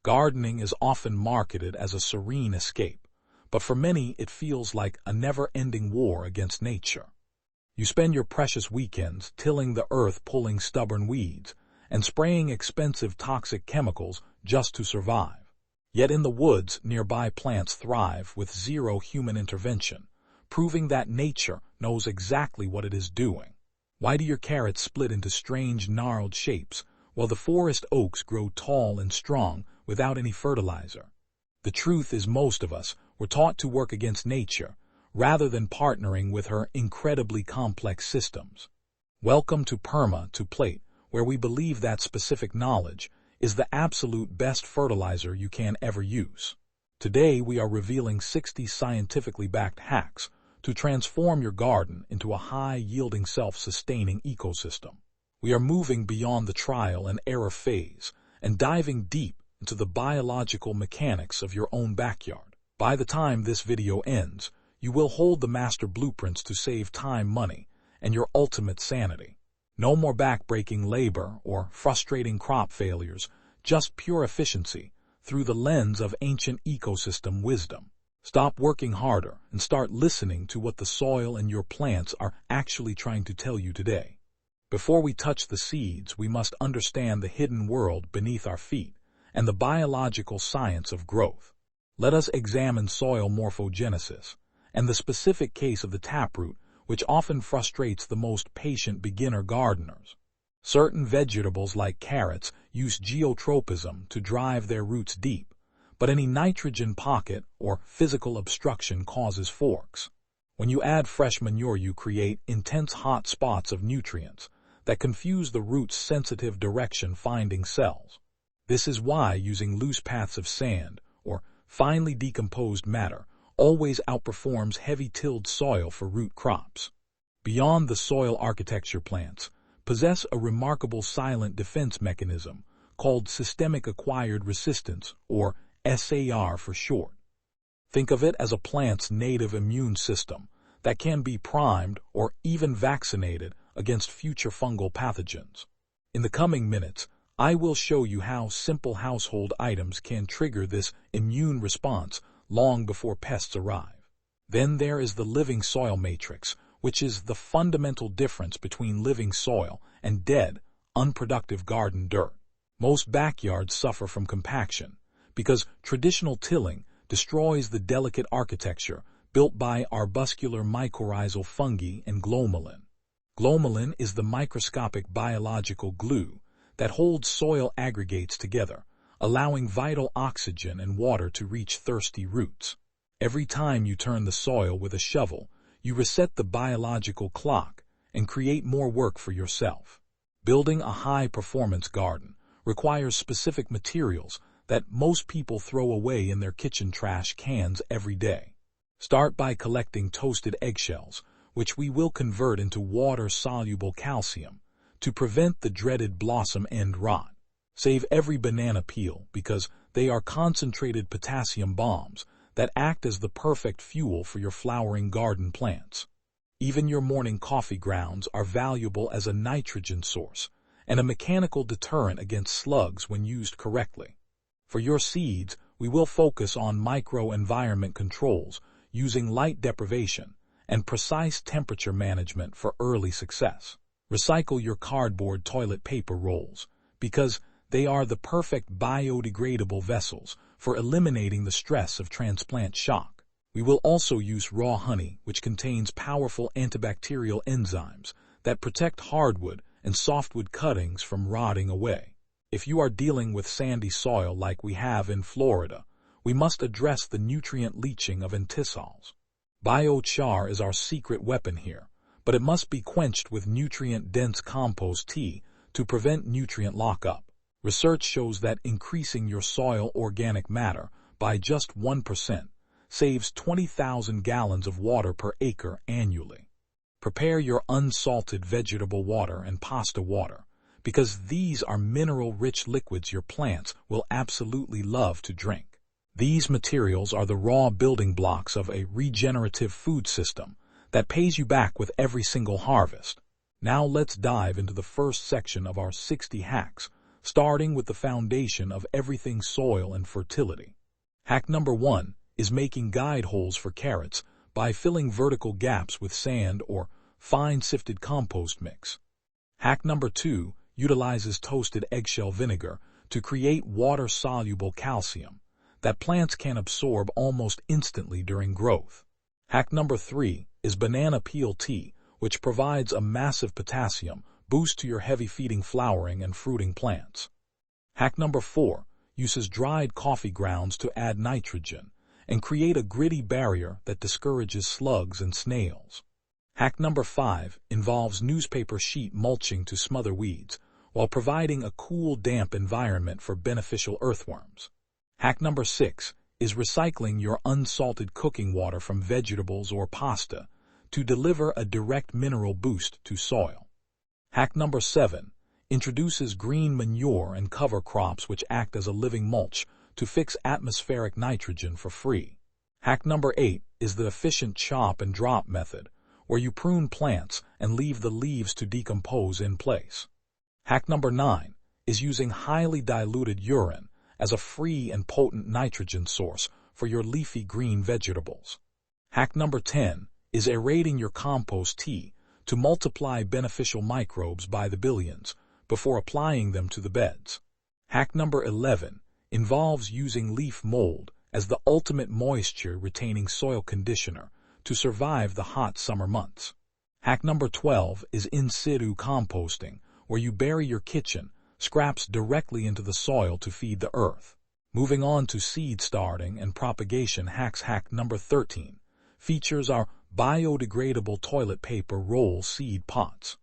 Gardening is often marketed as a serene escape, but for many it feels like a never-ending war against nature. You spend your precious weekends tilling the earth, pulling stubborn weeds, and spraying expensive toxic chemicals just to survive. Yet in the woods, nearby plants thrive with zero human intervention, proving that nature knows exactly what it is doing. Why do your carrots split into strange, gnarled shapes, while the forest oaks grow tall and strong without any fertilizer? The truth is, most of us were taught to work against nature, rather than partnering with her incredibly complex systems. Welcome to Perma to Plate, where we believe that specific knowledge is the absolute best fertilizer you can ever use. Today we are revealing 60 scientifically backed hacks to transform your garden into a high-yielding, self-sustaining ecosystem. We are moving beyond the trial and error phase and diving deep into the biological mechanics of your own backyard. By the time this video ends, you will hold the master blueprints to save time, money, and your ultimate sanity. No more back-breaking labor or frustrating crop failures, just pure efficiency through the lens of ancient ecosystem wisdom. Stop working harder and start listening to what the soil and your plants are actually trying to tell you today. Before we touch the seeds, we must understand the hidden world beneath our feet and the biological science of growth. Let us examine soil morphogenesis and the specific case of the taproot, which often frustrates the most patient beginner gardeners. Certain vegetables like carrots use geotropism to drive their roots deep, but any nitrogen pocket or physical obstruction causes forks. When you add fresh manure, you create intense hot spots of nutrients that confuse the root's sensitive direction-finding cells. This is why using loose paths of sand or finely decomposed matter always outperforms heavy-tilled soil for root crops. Beyond the soil architecture, plants possess a remarkable silent defense mechanism called systemic acquired resistance, or SAR for short. Think of it as a plant's native immune system that can be primed or even vaccinated against future fungal pathogens. In the coming minutes, I will show you how simple household items can trigger this immune response long before pests arrive. Then there is the living soil matrix, which is the fundamental difference between living soil and dead, unproductive garden dirt. Most backyards suffer from compaction because traditional tilling destroys the delicate architecture built by arbuscular mycorrhizal fungi and glomalin. Glomalin is the microscopic biological glue that holds soil aggregates together, allowing vital oxygen and water to reach thirsty roots. Every time you turn the soil with a shovel, you reset the biological clock and create more work for yourself. Building a high-performance garden requires specific materials that most people throw away in their kitchen trash cans every day. Start by collecting toasted eggshells, which we will convert into water-soluble calcium to prevent the dreaded blossom end rot. Save every banana peel because they are concentrated potassium bombs that act as the perfect fuel for your flowering garden plants. Even your morning coffee grounds are valuable as a nitrogen source and a mechanical deterrent against slugs when used correctly. For your seeds, we will focus on microenvironment controls using light deprivation and precise temperature management for early success. Recycle your cardboard toilet paper rolls because they are the perfect biodegradable vessels for eliminating the stress of transplant shock. We will also use raw honey, which contains powerful antibacterial enzymes that protect hardwood and softwood cuttings from rotting away. If you are dealing with sandy soil like we have in Florida, we must address the nutrient leaching of antisols. Biochar is our secret weapon here, but it must be quenched with nutrient-dense compost tea to prevent nutrient lockup. Research shows that increasing your soil organic matter by just 1% saves 20,000 gallons of water per acre annually. Prepare your unsalted vegetable water and pasta water, because these are mineral-rich liquids your plants will absolutely love to drink. These materials are the raw building blocks of a regenerative food system that pays you back with every single harvest. Now let's dive into the first section of our 60 hacks starting with the foundation of everything soil and fertility. Hack number 1 is making guide holes for carrots by filling vertical gaps with sand or fine-sifted compost mix. Hack number 2 utilizes toasted eggshell vinegar to create water-soluble calcium that plants can absorb almost instantly during growth. Hack number 3 is banana peel tea, which provides a massive potassium boost to your heavy-feeding flowering and fruiting plants. Hack number 4 uses dried coffee grounds to add nitrogen and create a gritty barrier that discourages slugs and snails. Hack number 5 involves newspaper sheet mulching to smother weeds, while providing a cool, damp environment for beneficial earthworms. Hack number 6 is recycling your unsalted cooking water from vegetables or pasta to deliver a direct mineral boost to soil. Hack number 7 introduces green manure and cover crops which act as a living mulch to fix atmospheric nitrogen for free. Hack number 8 is the efficient chop and drop method, where you prune plants and leave the leaves to decompose in place. Hack number 9 is using highly diluted urine as a free and potent nitrogen source for your leafy green vegetables. Hack number 10 is aerating your compost tea to multiply beneficial microbes by the billions before applying them to the beds. Hack number 11 involves using leaf mold as the ultimate moisture-retaining soil conditioner to survive the hot summer months. Hack number 12 is in situ composting, where you bury your kitchen scraps directly into the soil to feed the earth. Moving on to seed starting and propagation hacks. Hack number 13 features our biodegradable toilet paper roll seed pots.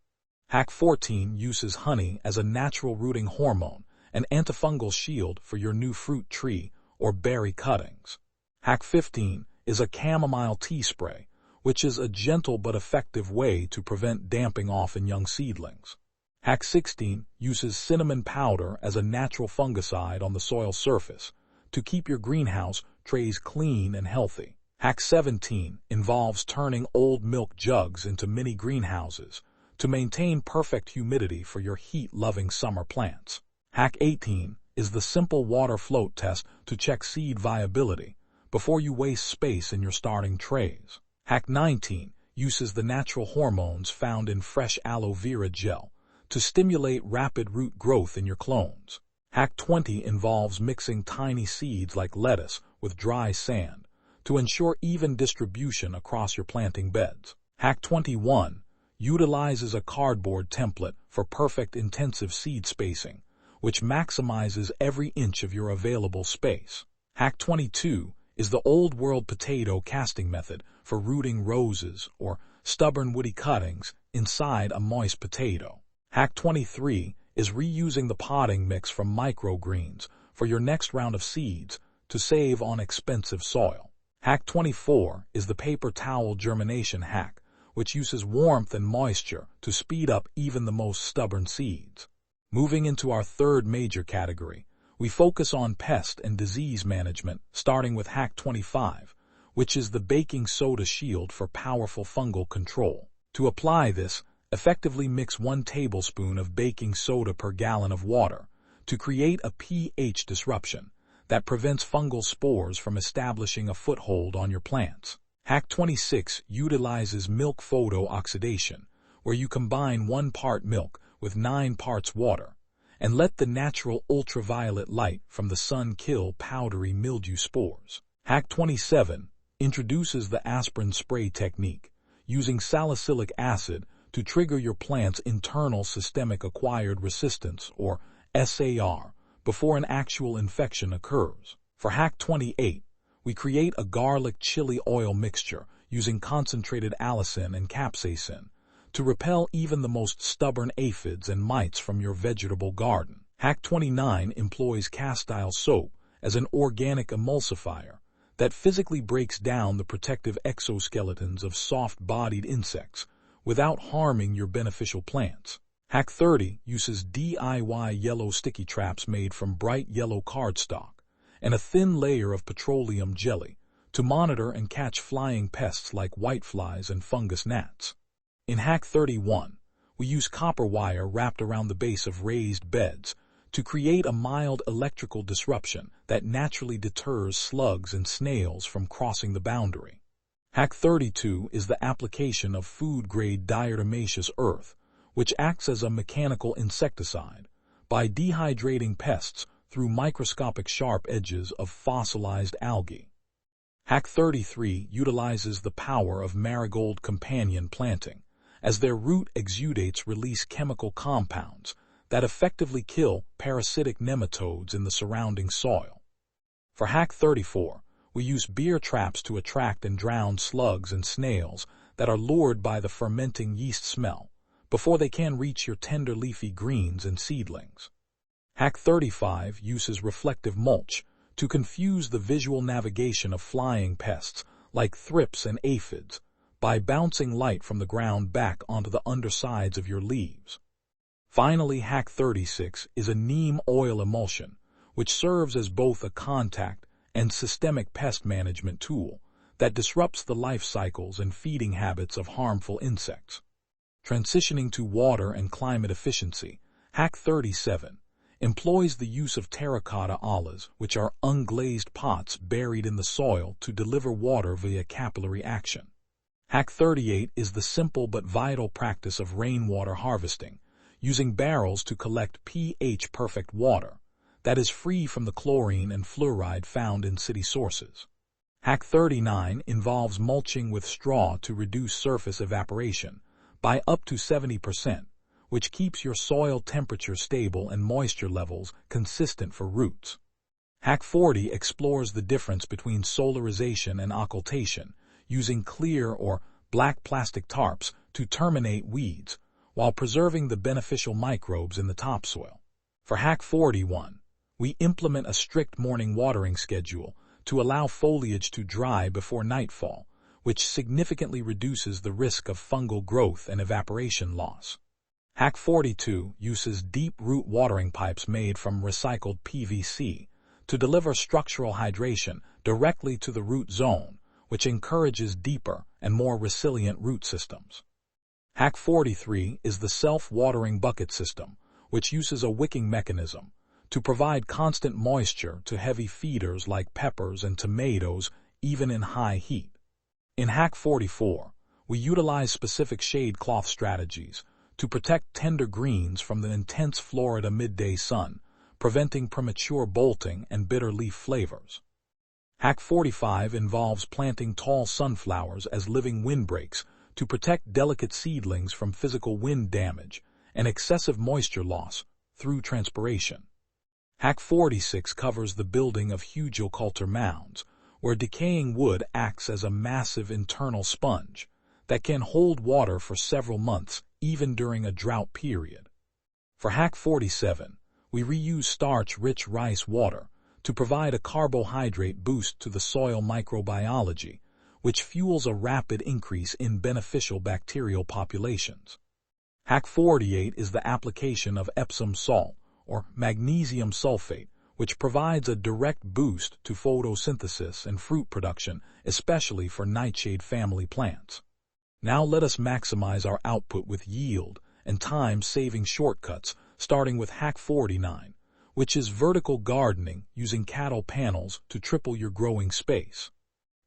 Hack 14 uses honey as a natural rooting hormone and antifungal shield for your new fruit tree or berry cuttings. Hack 15 is a chamomile tea spray, which is a gentle but effective way to prevent damping off in young seedlings. Hack 16 uses cinnamon powder as a natural fungicide on the soil surface to keep your greenhouse trays clean and healthy. Hack 17 involves turning old milk jugs into mini greenhouses to maintain perfect humidity for your heat-loving summer plants. Hack 18 is the simple water float test to check seed viability before you waste space in your starting trays. Hack 19 uses the natural hormones found in fresh aloe vera gel to stimulate rapid root growth in your clones. Hack 20 involves mixing tiny seeds like lettuce with dry sand to ensure even distribution across your planting beds. Hack 21 utilizes a cardboard template for perfect intensive seed spacing, which maximizes every inch of your available space. Hack 22 is the old world potato casting method for rooting roses or stubborn woody cuttings inside a moist potato. Hack 23 is reusing the potting mix from microgreens for your next round of seeds to save on expensive soil. Hack 24 is the paper towel germination hack, which uses warmth and moisture to speed up even the most stubborn seeds. Moving into our third major category, we focus on pest and disease management, starting with Hack 25, which is the baking soda shield for powerful fungal control. To apply this, effectively mix 1 tablespoon of baking soda per gallon of water to create a pH disruption that prevents fungal spores from establishing a foothold on your plants. Hack 26 utilizes milk photooxidation, where you combine 1 part milk with 9 parts water and let the natural ultraviolet light from the sun kill powdery mildew spores. Hack 27 introduces the aspirin spray technique, using salicylic acid to trigger your plant's internal systemic acquired resistance, or SAR, before an actual infection occurs. For Hack 28, we create a garlic chili oil mixture using concentrated allicin and capsaicin to repel even the most stubborn aphids and mites from your vegetable garden. Hack 29 employs castile soap as an organic emulsifier that physically breaks down the protective exoskeletons of soft-bodied insects without harming your beneficial plants. Hack 30 uses DIY yellow sticky traps made from bright yellow cardstock and a thin layer of petroleum jelly to monitor and catch flying pests like whiteflies and fungus gnats. In Hack 31, we use copper wire wrapped around the base of raised beds to create a mild electrical disruption that naturally deters slugs and snails from crossing the boundary. Hack 32 is the application of food-grade diatomaceous earth, which acts as a mechanical insecticide by dehydrating pests through microscopic sharp edges of fossilized algae. Hack 33 utilizes the power of marigold companion planting, as their root exudates release chemical compounds that effectively kill parasitic nematodes in the surrounding soil. For Hack 34, we use beer traps to attract and drown slugs and snails that are lured by the fermenting yeast smell before they can reach your tender leafy greens and seedlings. Hack 35 uses reflective mulch to confuse the visual navigation of flying pests like thrips and aphids by bouncing light from the ground back onto the undersides of your leaves. Finally, Hack 36 is a neem oil emulsion, which serves as both a contact and systemic pest management tool that disrupts the life cycles and feeding habits of harmful insects. Transitioning to water and climate efficiency, Hack 37 employs the use of terracotta ollas, which are unglazed pots buried in the soil to deliver water via capillary action. Hack 38 is the simple but vital practice of rainwater harvesting, using barrels to collect pH-perfect water that is free from the chlorine and fluoride found in city sources. Hack 39 involves mulching with straw to reduce surface evaporation by up to 70%, which keeps your soil temperature stable and moisture levels consistent for roots. Hack 40 explores the difference between solarization and occultation, using clear or black plastic tarps to terminate weeds, while preserving the beneficial microbes in the topsoil. For Hack 41, we implement a strict morning watering schedule to allow foliage to dry before nightfall, which significantly reduces the risk of fungal growth and evaporation loss. Hack 42 uses deep root watering pipes made from recycled PVC to deliver structural hydration directly to the root zone, which encourages deeper and more resilient root systems. Hack 43 is the self-watering bucket system, which uses a wicking mechanism to provide constant moisture to heavy feeders like peppers and tomatoes, even in high heat. In Hack 44, we utilize specific shade cloth strategies to protect tender greens from the intense Florida midday sun, preventing premature bolting and bitter leaf flavors. Hack 45 involves planting tall sunflowers as living windbreaks to protect delicate seedlings from physical wind damage and excessive moisture loss through transpiration. Hack 46 covers the building of hugelkultur mounds, where decaying wood acts as a massive internal sponge that can hold water for several months, even during a drought period. For Hack 47, we reuse starch-rich rice water to provide a carbohydrate boost to the soil microbiology, which fuels a rapid increase in beneficial bacterial populations. Hack 48 is the application of Epsom salt, or magnesium sulfate, which provides a direct boost to photosynthesis and fruit production, especially for nightshade family plants. Now let us maximize our output with yield and time-saving shortcuts, starting with Hack 49, which is vertical gardening using cattle panels to triple your growing space.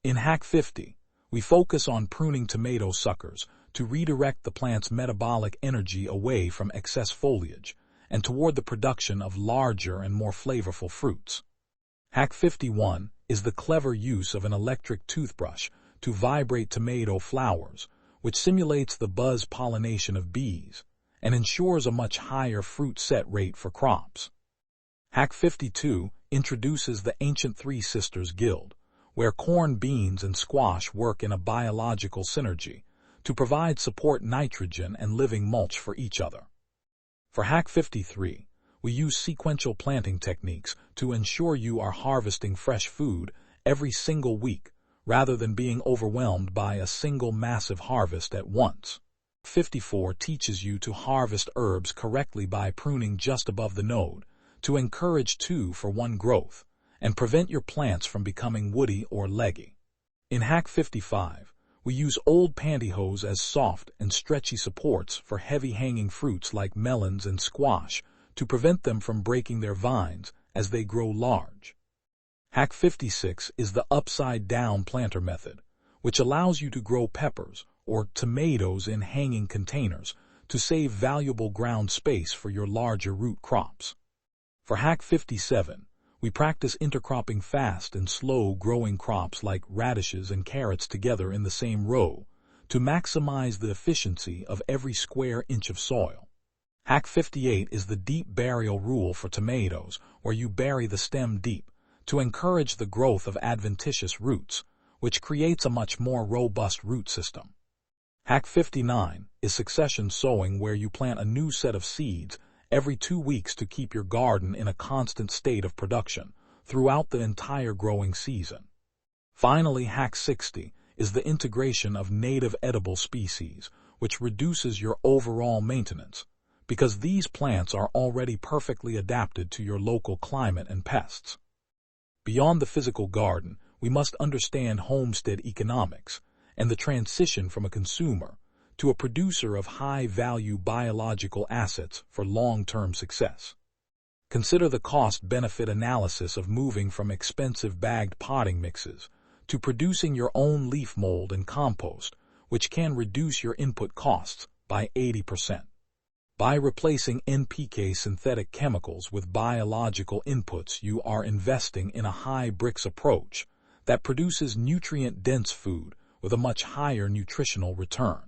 In Hack 50, we focus on pruning tomato suckers to redirect the plant's metabolic energy away from excess foliage and toward the production of larger and more flavorful fruits. Hack 51 is the clever use of an electric toothbrush to vibrate tomato flowers, which simulates the buzz pollination of bees and ensures a much higher fruit set rate for crops. Hack 52 introduces the ancient Three Sisters Guild, where corn, beans, and squash work in a biological synergy to provide support nitrogen and living mulch for each other. For Hack 53, we use sequential planting techniques to ensure you are harvesting fresh food every single week, rather than being overwhelmed by a single massive harvest at once. 54 teaches you to harvest herbs correctly by pruning just above the node, to encourage 2-for-1 growth, and prevent your plants from becoming woody or leggy. In Hack 55, we use old pantyhose as soft and stretchy supports for heavy hanging fruits like melons and squash to prevent them from breaking their vines as they grow large. Hack 56 is the upside-down planter method, which allows you to grow peppers or tomatoes in hanging containers to save valuable ground space for your larger root crops. For Hack 57, we practice intercropping fast and slow-growing crops like radishes and carrots together in the same row to maximize the efficiency of every square inch of soil. Hack 58 is the deep burial rule for tomatoes, where you bury the stem deep to encourage the growth of adventitious roots, which creates a much more robust root system. Hack 59 is succession sowing, where you plant a new set of seeds every 2 weeks to keep your garden in a constant state of production throughout the entire growing season. Finally, Hack 60 is the integration of native edible species, which reduces your overall maintenance, because these plants are already perfectly adapted to your local climate and pests. Beyond the physical garden, we must understand homestead economics and the transition from a consumer to a producer of high-value biological assets for long-term success. Consider the cost-benefit analysis of moving from expensive bagged potting mixes to producing your own leaf mold and compost, which can reduce your input costs by 80%. By replacing NPK synthetic chemicals with biological inputs, you are investing in a high-bricks approach that produces nutrient-dense food with a much higher nutritional return.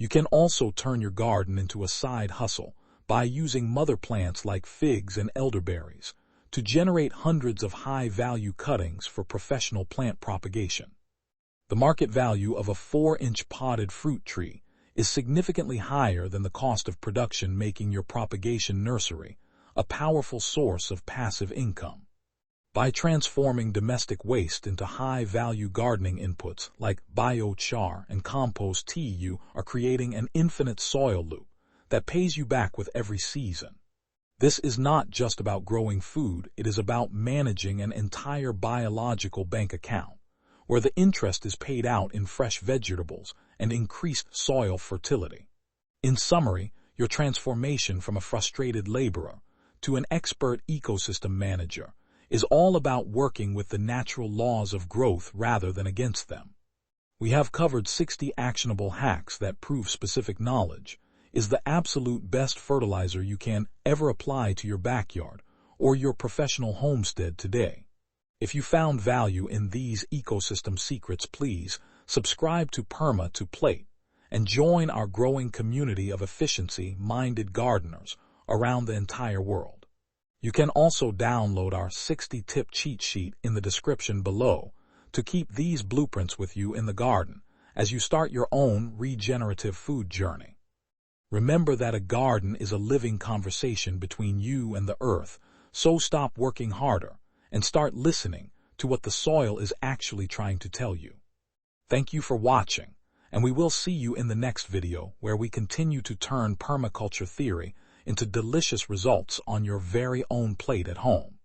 You can also turn your garden into a side hustle by using mother plants like figs and elderberries to generate hundreds of high-value cuttings for professional plant propagation. The market value of a 4-inch potted fruit tree is significantly higher than the cost of production, making your propagation nursery a powerful source of passive income. By transforming domestic waste into high-value gardening inputs like biochar and compost tea, you are creating an infinite soil loop that pays you back with every season. This is not just about growing food, it is about managing an entire biological bank account, where the interest is paid out in fresh vegetables and increased soil fertility. In summary, your transformation from a frustrated laborer to an expert ecosystem manager is all about working with the natural laws of growth rather than against them. We have covered 60 actionable hacks that prove specific knowledge is the absolute best fertilizer you can ever apply to your backyard or your professional homestead today. If you found value in these ecosystem secrets, please subscribe to Perma to Plate and join our growing community of efficiency-minded gardeners around the entire world. You can also download our 60-tip cheat sheet in the description below to keep these blueprints with you in the garden as you start your own regenerative food journey. Remember that a garden is a living conversation between you and the earth, so stop working harder and start listening to what the soil is actually trying to tell you. Thank you for watching, and we will see you in the next video where we continue to turn permaculture theory into delicious results on your very own plate at home.